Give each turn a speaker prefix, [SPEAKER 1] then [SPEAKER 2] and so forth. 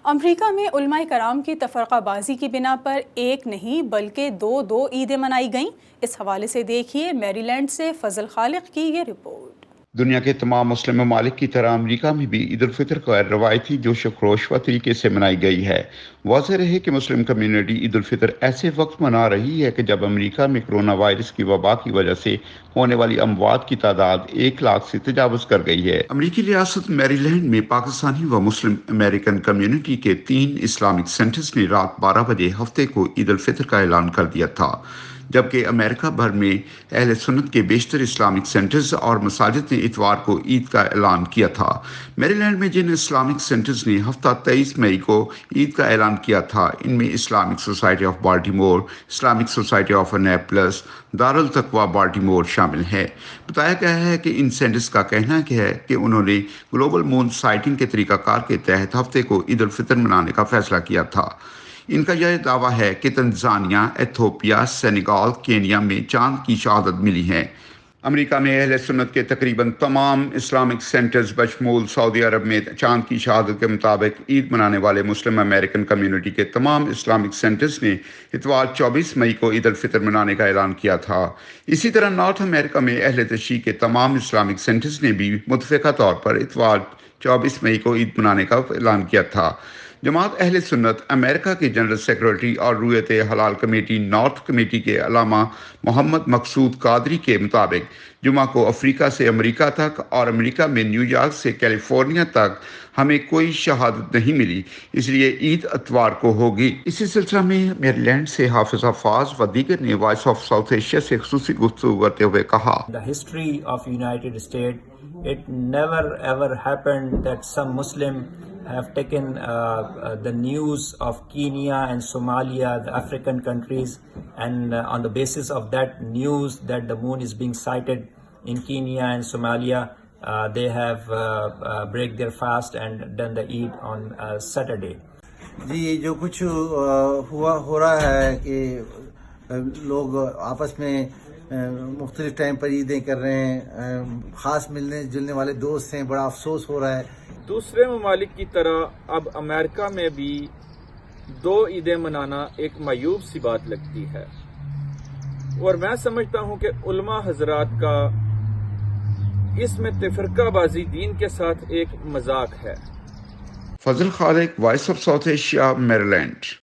[SPEAKER 1] امریکہ میں علماء کرام کی تفرقہ بازی کی بنا پر ایک نہیں بلکہ دو عیدیں منائی گئیں۔ اس حوالے سے دیکھیے میری لینڈ سے فضل خالق کی یہ رپورٹ۔
[SPEAKER 2] دنیا کے تمام مسلم ممالک کی طرح امریکہ میں بھی عید الفطر غیر روایتی جوش و خروش و طریقے سے منائی گئی ہے۔ واضح رہے کہ مسلم کمیونٹی عید الفطر ایسے وقت منا رہی ہے کہ جب امریکہ میں کرونا وائرس کی وبا کی وجہ سے ہونے والی اموات کی تعداد 1 لاکھ سے تجاوز کر گئی ہے۔ امریکی ریاست میری لینڈ میں پاکستانی و مسلم امریکن کمیونٹی کے 3 اسلامک سینٹرز نے رات 12 بجے ہفتے کو عید الفطر کا اعلان کر دیا تھا، جبکہ امریکہ بھر میں اہل سنت کے بیشتر اسلامک سینٹرز اور مساجد نے اتوار کو عید کا اعلان کیا تھا۔ میری لینڈ میں جن اسلامک سینٹرز نے ہفتہ 23 مئی کو عید کا اعلان کیا تھا، ان میں Islamic Society of Baltimore, Islamic Society of Annapolis, دارالتقویٰ بالٹیمور شامل ہے۔ بتایا گیا ہے کہ ان سینٹرز کا کہنا ہے کہ انہوں نے گلوبل مون سائٹنگ کے طریقہ کار کے تحت ہفتے کو عید الفطر منانے کا فیصلہ کیا تھا۔ ان کا یہ دعویٰ ہے کہ تنزانیہ، ایتھوپیا، سینیگال، کینیا میں چاند کی شہادت ملی ہے۔ امریکہ میں اہل سنت کے تقریباً تمام اسلامک سینٹرز بشمول سعودی عرب میں چاند کی شہادت کے مطابق عید منانے والے مسلم امریکن کمیونٹی کے تمام اسلامک سینٹرز نے اتوار 24 مئی کو عید الفطر منانے کا اعلان کیا تھا۔ اسی طرح نارتھ امریکہ میں اہل تشیع کے تمام اسلامک سینٹرز نے بھی متفقہ طور پر اتوار 24 مئی کو عید منانے کا اعلان کیا تھا۔ جماعت اہل سنت امریکہ کے جنرل سیکرٹری اور رویت حلال کمیٹی نارتھ کمیٹی کے علامہ محمد مقصود قادری کے مطابق جمعہ کو افریقہ سے امریکہ تک اور امریکہ میں نیو یارک سے کیلیفورنیا تک ہمیں کوئی شہادت نہیں ملی، اس لیے عید اتوار کو ہوگی۔ اسی سلسلہ میں میری لینڈ سے حافظ حفاظ و دیگر نے وائس آف ساؤتھ ایشیا سے خصوصی گفتگو کرتے ہوئے کہا،
[SPEAKER 3] The history of United States, it never ever happened that some Muslim have taken the news of Kenya and Somalia, the African countries, and on the basis of that news that the moon is being sighted in Kenya and Somalia, they have break their fast and done the Eid on Saturday.
[SPEAKER 4] جی جو کچھ ہو رہا ہے کہ لوگ آپس میں مختلف time پر عیدیں کر رہے ہیں، خاص ملنے جلنے والے دوست ہیں، بڑا افسوس ہو رہا ہے۔
[SPEAKER 5] دوسرے ممالک کی طرح اب امریکہ میں بھی 2 عیدیں منانا ایک معیوب سی بات لگتی ہے، اور میں سمجھتا ہوں کہ علماء حضرات کا اس میں تفرقہ بازی دین کے ساتھ ایک مذاق ہے۔
[SPEAKER 2] فضل خالق، وائس آف ساؤتھ ایشیا، میری لینڈ۔